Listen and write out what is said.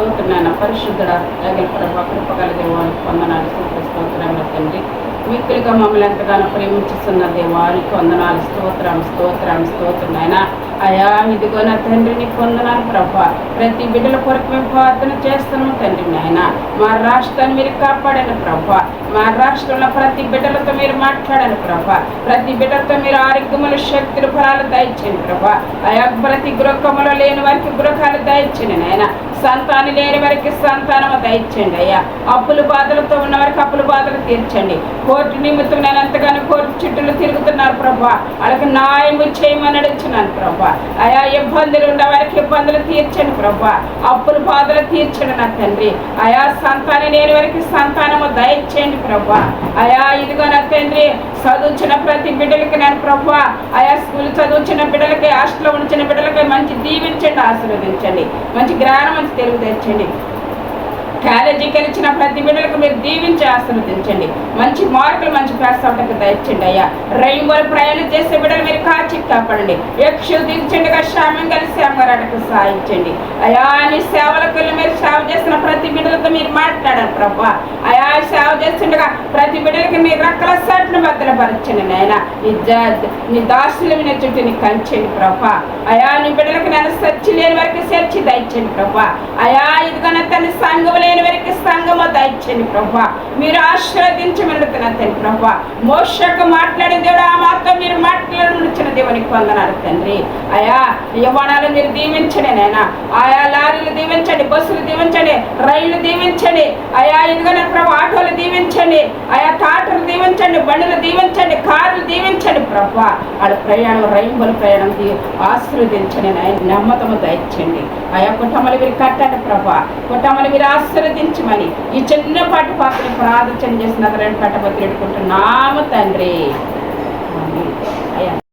స్తోత్రనాయన పరిశుద్ధుడ తగిన ప్రభా కృపగల దేవానికి వందనాలు స్తోత్రములు తండ్రి. మిక్కులుగా మమ్మల్ని ఎంతగానో ప్రేమించుతున్న దేవానికి వందనాలు స్తోత్రం నాయన. అయా ఇదిగో నా తండ్రి నీకు వందనాలు ప్రభా. ప్రతి బిడ్డల కొరకు మేము ప్రార్థన చేస్తున్నాం తండ్రి నాయన. మా రాష్ట్రాన్ని మీరు కాపాడని ప్రభా. మా రాష్ట్రంలో ప్రతి బిడ్డలతో మీరు మాట్లాడని ప్రభా. ప్రతి బిడ్డలతో మీరు ఆరోగ్యములు శక్తులు ఫలాలు దయచేయండి ప్రభా. అయా ప్రతి గృహములో లేని వారికి గృహాలు దయచేయండి నాయన. సంతానం లేని వారికి సంతానము దయచేయండి అయ్యా. అప్పుల బాధలతో ఉన్న వారికి అప్పుల బాధలు తీర్చండి. కోర్టు నిమిత్తం నేను ఎంతగానో కోర్టు చుట్టూలు తిరుగుతున్నారు ప్రభా. వాళ్ళకి న్యాయము చేయమని అడుగుతున్నాను ప్రభా. అయా ఇబ్బందులు ఉన్న వారికి ఇబ్బందులు తీర్చండి ప్రభా. అప్పుల బాధలు తీర్చండి నా తండ్రి. అయా సంతానం లేని వారికి సంతానము దయచేయండి ప్రభా. అయా ఇదిగో నా తండ్రి చదువుచిన ప్రతి బిడ్డలకి నేను ప్రభా. అయా స్కూల్ చదువుచిన బిడ్డలకి హాస్టల్లో ఉంచిన బిడ్డలకి మంచి దీవించండి, ఆశీర్వదించండి. మంచి జ్ఞానం మంచి తెలుగు తెచ్చండి. కాలేజీకి వెళ్ళిన ప్రతి బిడ్డలకు మీరు దీవించి ఆశీర్వదించండి. మంచి మార్కులు మంచి ప్రస్తావనకు దయచండి అయ్యా. రైలు ప్రయాణం చేసే బిడ్డలు మీరు కాచి కాపాడండి. యక్షు దించండిగా శ్యామం కలిసి అమ్మరాటకు సాయించండి అయా. నీ సేవలకు వెళ్ళి మీరు సేవ చేస్తున్న ప్రతి బిడ్డలతో మీరు మాట్లాడారు ప్రభా. అయా సేవ చేస్తుండగా ప్రతి బిడ్డలకి మీరు రక్కల సాటును భద్రపరచండి నాయన. నీ దాసులు మీ చుట్టూ నీ కంచండి ప్రభా. అయా నీ బిడ్డలకు నేను సచ్చి లేని వరకు చర్చి దయచండి ప్రభా. అయా ఇదిగో నా తల్లి సంఘం లేని వరకు సంఘము దయచండి ప్రభా. మీరు ఆశీర్వదించమని తండ్రి ప్రభా. మోషకు మాట్లాడే దేవుడు ఆ మాతో మీరు మాట్లాడిన దేవునికి వందనాలు తండ్రి. అయా యవ్వనాలు మీరు దీవించండి నాయనా. ఆయా లారీలు దీవించండి, బస్సులు దీవించండి, రైళ్లు దీవించండి అయా. ఇదిగో నా ప్రభా ఆటోలు దీవించండి అయా. టాటర్లు దీవించండి, బండ్లు దీవించండి, కార్లు దీవించండి ప్రభా. వాళ్ళ ప్రయాణం రైలు ప్రయాణం ఆశీర్వదించండి నాయన. నమ్మకము దయచండి అయా. కుటుంబాలు మీరు కట్టండి ప్రభా. కుటుంబాలు మీరు ఆశీర్వదించమని ఈ చిన్నపాటి పాత్రని ప్రార్థన చేసిన కట్టబద్దుకుంటున్నాము తండ్రి. అయ్యా